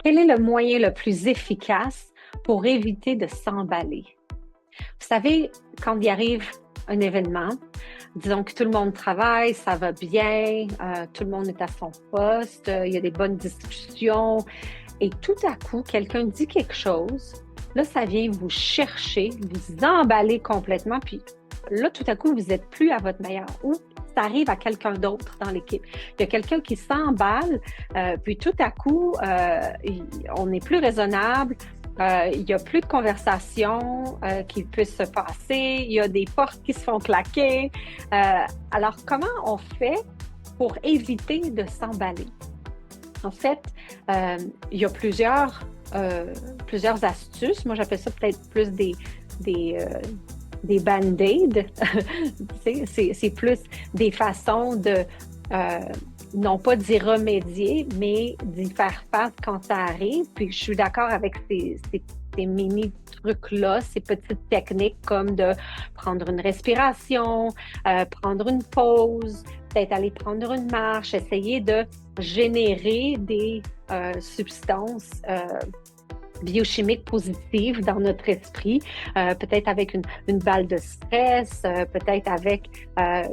Quel est le moyen le plus efficace pour éviter de s'emballer? Vous savez, quand il arrive un événement, disons que tout le monde travaille, ça va bien, tout le monde est à son poste, il y a des bonnes discussions, et tout à coup, quelqu'un dit quelque chose, là, ça vient vous chercher, vous emballer complètement, puis là, tout à coup, vous n'êtes plus à votre meilleur. Ou ça arrive à quelqu'un d'autre dans l'équipe. Il y a quelqu'un qui s'emballe, puis tout à coup, on n'est plus raisonnable. Il n'y a plus de conversation qui puisse se passer. Il y a des portes qui se font claquer. Alors, comment on fait pour éviter de s'emballer? En fait, il y a plusieurs astuces. Moi, j'appelle ça peut-être plus des band-aids. C'est plus des façons de, non pas d'y remédier, mais d'y faire face quand ça arrive. Puis je suis d'accord avec ces mini-trucs-là, ces petites techniques comme de prendre une respiration, prendre une pause, peut-être aller prendre une marche, essayer de générer des substances biochimiques positives dans notre esprit, peut-être avec une balle de stress, peut-être avec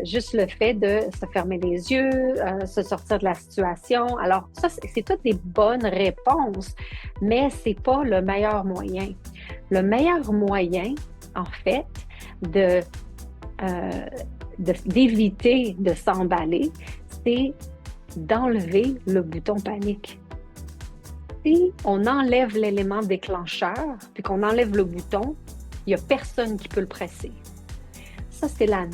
juste le fait de se fermer les yeux, se sortir de la situation. Alors ça, c'est toutes des bonnes réponses, mais c'est pas le meilleur moyen. Le meilleur moyen, en fait, d'éviter de s'emballer, c'est d'enlever le bouton panique. Si on enlève l'élément déclencheur, puis qu'on enlève le bouton, il n'y a personne qui peut le presser. Ça, c'est la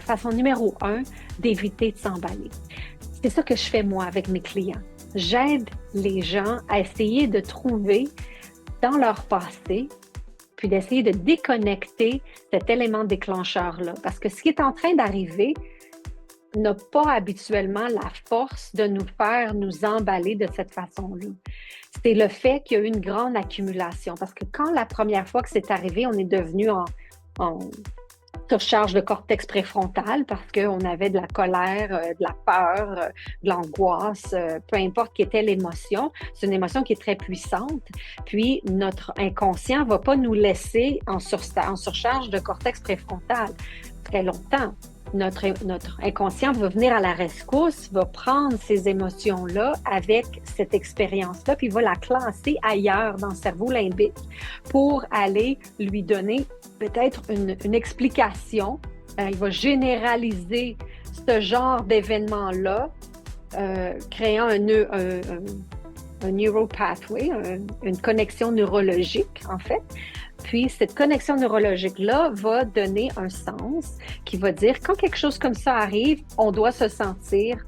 façon numéro 1 d'éviter de s'emballer. C'est ça que je fais moi avec mes clients. J'aide les gens à essayer de trouver dans leur passé, puis d'essayer de déconnecter cet élément déclencheur-là. Parce que ce qui est en train d'arriver n'a pas habituellement la force de nous faire nous emballer de cette façon-là. C'est le fait qu'il y a eu une grande accumulation. Parce que quand la première fois que c'est arrivé, on est devenu en surcharge de cortex préfrontal parce qu'on avait de la colère, de la peur, de l'angoisse, peu importe qui était l'émotion. C'est une émotion qui est très puissante. Puis, notre inconscient ne va pas nous laisser en surcharge de cortex préfrontal très longtemps. Notre inconscient va venir à la rescousse, va prendre ces émotions-là avec cette expérience-là, puis il va la classer ailleurs dans le cerveau limbique pour aller lui donner peut-être une explication. Il va généraliser ce genre d'événement-là, créant un neuropathway, une connexion neurologique, en fait. Puis, cette connexion neurologique-là va donner un sens qui va dire, quand quelque chose comme ça arrive, on doit se sentir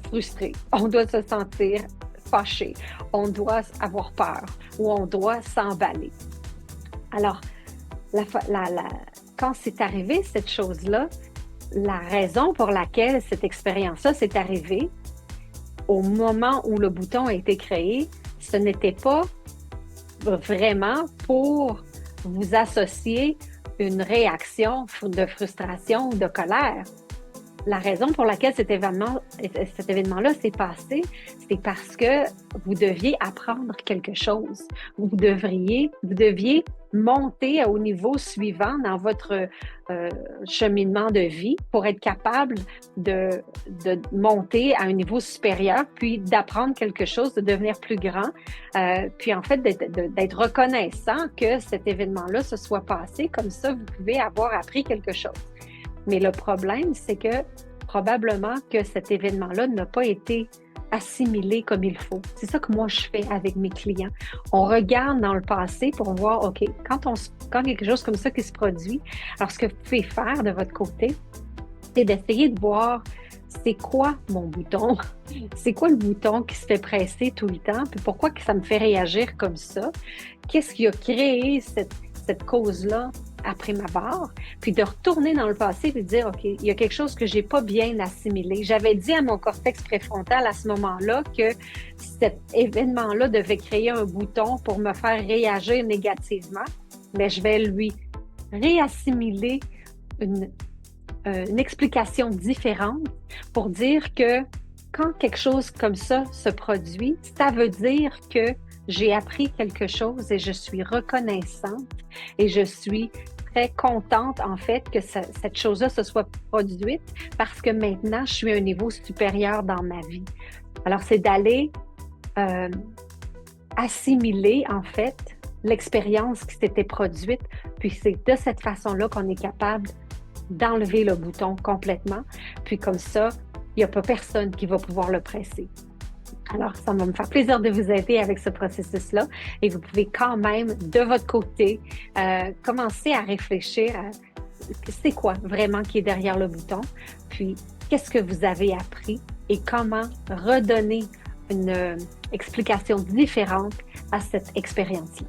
frustré, on doit se sentir fâché, on doit avoir peur ou on doit s'emballer. Alors, quand c'est arrivé, cette chose-là, la raison pour laquelle cette expérience-là s'est arrivée, au moment où le bouton a été créé, ce n'était pas vraiment pour vous associer une réaction de frustration ou de colère. La raison pour laquelle cet événement-là s'est passé, c'est parce que vous deviez apprendre quelque chose. Vous deviez monter au niveau suivant dans votre cheminement de vie pour être capable de monter à un niveau supérieur, puis d'apprendre quelque chose, de devenir plus grand, puis en fait d'être reconnaissant que cet événement-là se soit passé. Comme ça, vous pouvez avoir appris quelque chose. Mais le problème, c'est que probablement que cet événement-là n'a pas été assimilé comme il faut. C'est ça que moi, je fais avec mes clients. On regarde dans le passé pour voir, OK, quand quelque chose comme ça qui se produit, alors ce que vous pouvez faire de votre côté, c'est d'essayer de voir c'est quoi mon bouton? C'est quoi le bouton qui se fait presser tout le temps? Puis pourquoi que ça me fait réagir comme ça? Qu'est-ce qui a créé cette cause-là après ma barre? Puis de retourner dans le passé et de dire, OK, il y a quelque chose que j'ai pas bien assimilé. J'avais dit à mon cortex préfrontal à ce moment-là que cet événement-là devait créer un bouton pour me faire réagir négativement, mais je vais lui réassimiler une explication différente pour dire que quand quelque chose comme ça se produit, ça veut dire que j'ai appris quelque chose et je suis reconnaissante et je suis très contente, en fait, que cette chose-là se soit produite parce que maintenant, je suis à un niveau supérieur dans ma vie. Alors, c'est d'aller euh, assimiler, en fait, l'expérience qui s'était produite, puis c'est de cette façon-là qu'on est capable d'enlever le bouton complètement, puis comme ça, il n'y a pas personne qui va pouvoir le presser. Alors, ça va me faire plaisir de vous aider avec ce processus-là et vous pouvez quand même, de votre côté, commencer à réfléchir à c'est quoi vraiment qui est derrière le bouton, puis qu'est-ce que vous avez appris et comment redonner une explication différente à cette expérience-là.